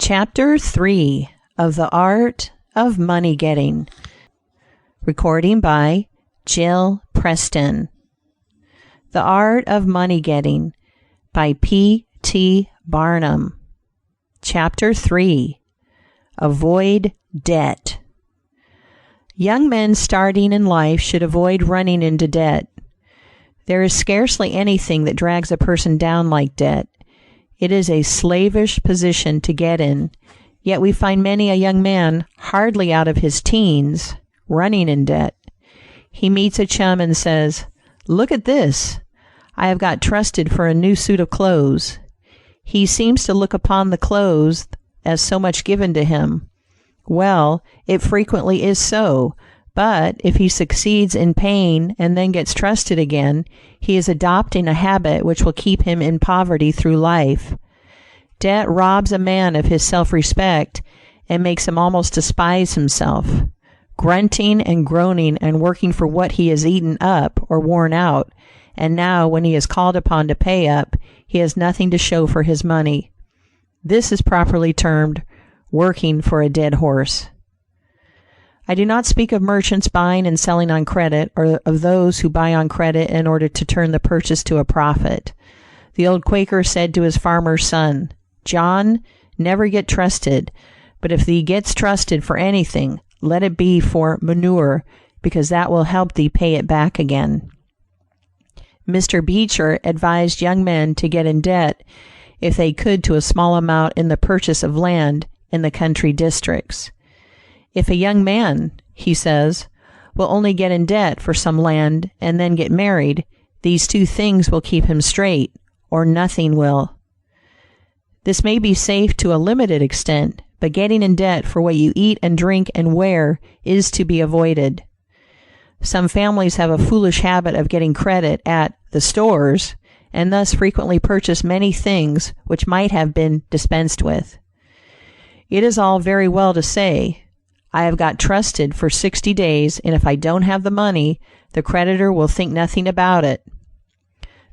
Chapter 3 of the Art of Money Getting. Recording by Jill Preston. The Art of Money Getting by P.T. Barnum. Chapter 3. Avoid Debt. Young men starting in life should avoid running into debt. There is scarcely anything that drags a person down like debt. It is a slavish position to get in, yet we find many a young man, hardly out of his teens, running in debt. He meets a chum and says, "Look at this. I have got trusted for a new suit of clothes." He seems to look upon the clothes as so much given to him. Well, it frequently is so, but if he succeeds in paying and then gets trusted again, he is adopting a habit which will keep him in poverty through life. Debt robs a man of his self-respect and makes him almost despise himself. Grunting and groaning and working for what he has eaten up or worn out, and now when he is called upon to pay up, he has nothing to show for his money. This is properly termed working for a dead horse. I do not speak of merchants buying and selling on credit, or of those who buy on credit in order to turn the purchase to a profit. The old Quaker said to his farmer's son, "John, never get trusted, but if thee gets trusted for anything, let it be for manure, because that will help thee pay it back again." Mr. Beecher advised young men to get in debt, if they could, to a small amount in the purchase of land in the country districts. If a young man, he says, will only get in debt for some land and then get married, these two things will keep him straight, or nothing will. This may be safe to a limited extent, but getting in debt for what you eat and drink and wear is to be avoided. Some families have a foolish habit of getting credit at the stores, and thus frequently purchase many things which might have been dispensed with. It is all very well to say, "I have got trusted for 60 days, and if I don't have the money, the creditor will think nothing about it."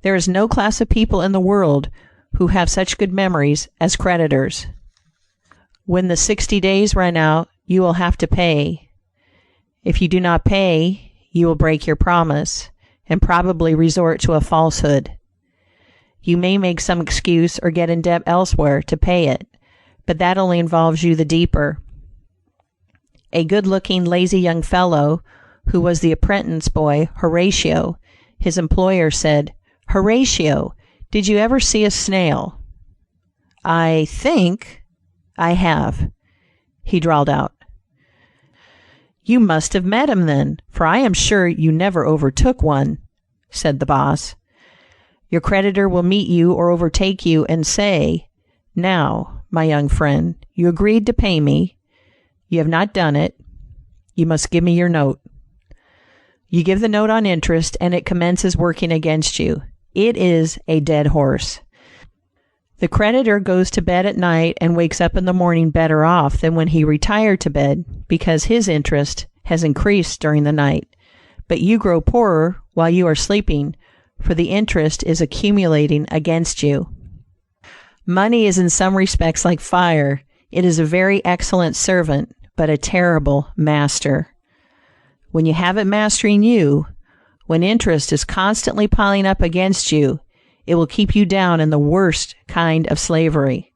There is no class of people in the world who have such good memories as creditors. When the 60 days run out, you will have to pay. If you do not pay, you will break your promise, and probably resort to a falsehood. You may make some excuse or get in debt elsewhere to pay it, but that only involves you the deeper. A good-looking, lazy young fellow, who was the apprentice boy, Horatio, his employer said, "Horatio, did you ever see a snail?" "I think I have," he drawled out. "You must have met him then, for I am sure you never overtook one," said the boss. Your creditor will meet you or overtake you and say, "Now, my young friend, you agreed to pay me. You have not done it. You must give me your note." You give the note on interest, and it commences working against you. It is a dead horse. The creditor goes to bed at night and wakes up in the morning better off than when he retired to bed, because his interest has increased during the night. But you grow poorer while you are sleeping, for the interest is accumulating against you. Money is in some respects like fire. It is a very excellent servant, but a terrible master. When you have it mastering you, when interest is constantly piling up against you, it will keep you down in the worst kind of slavery.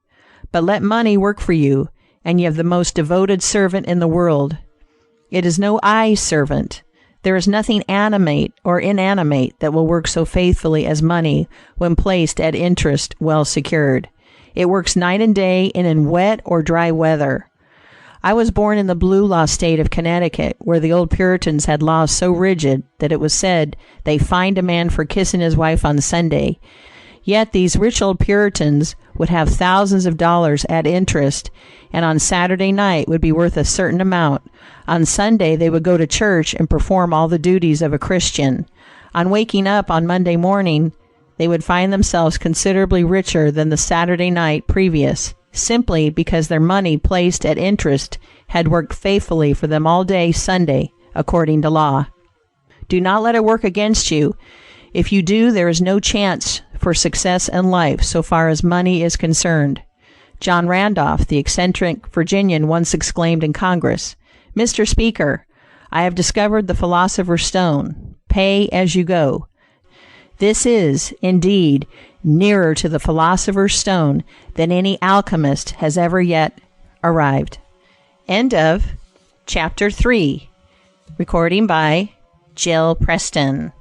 But let money work for you, and you have the most devoted servant in the world. It is no eye servant. There is nothing animate or inanimate that will work so faithfully as money when placed at interest well secured. It works night and day and in wet or dry weather. I was born in the blue law state of Connecticut, where the old Puritans had laws so rigid that it was said they fined a man for kissing his wife on Sunday. Yet these rich old Puritans would have thousands of dollars at interest, and on Saturday night would be worth a certain amount. On Sunday they would go to church and perform all the duties of a Christian. On waking up on Monday morning, they would find themselves considerably richer than the Saturday night previous, simply because their money placed at interest had worked faithfully for them all day Sunday, according to law. Do not let it work against you. If you do, there is no chance for success in life so far as money is concerned. John Randolph, the eccentric Virginian, once exclaimed in Congress, "Mr. Speaker, I have discovered the philosopher's stone. Pay as you go." This is, indeed, nearer to the philosopher's stone than any alchemist has ever yet arrived. End of Chapter 3. Recording by Jill Preston.